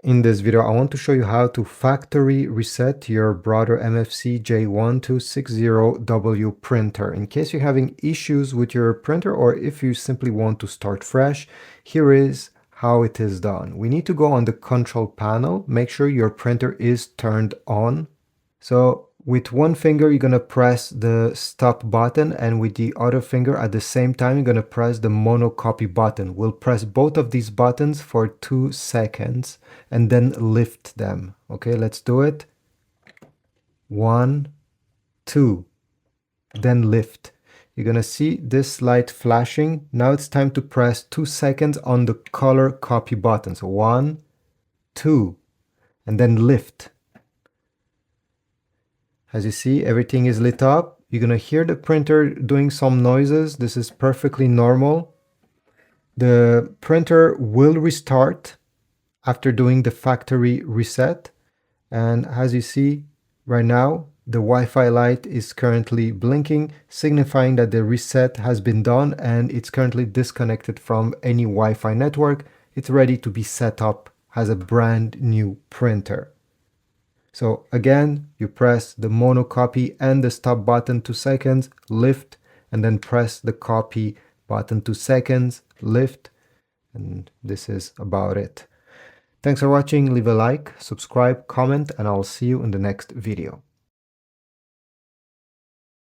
In this video, I want to show you how to factory reset your Brother MFC-J1260W printer. In case you're having issues with your printer or if you simply want to start fresh, here is how it is done. We need to go on the control panel, make sure your printer is turned on. So with one finger, you're going to press the stop button, and with the other finger at the same time, you're going to press the monocopy button. We'll press both of these buttons for 2 seconds and then lift them. Okay, let's do it. 1, 2, then lift. You're going to see this light flashing. Now it's time to press 2 seconds on the color copy button. So 1, 2, and then lift. As you see, everything is lit up. You're going to hear the printer doing some noises. This is perfectly normal. The printer will restart after doing the factory reset. And as you see right now, the Wi-Fi light is currently blinking, signifying that the reset has been done and it's currently disconnected from any Wi-Fi network. It's ready to be set up as a brand new printer. So again, you press the monocopy and the stop button 2 seconds, lift, and then press the copy button 2 seconds, lift, and this is about it. Thanks for watching. Leave a like, subscribe, comment, and I'll see you in the next video.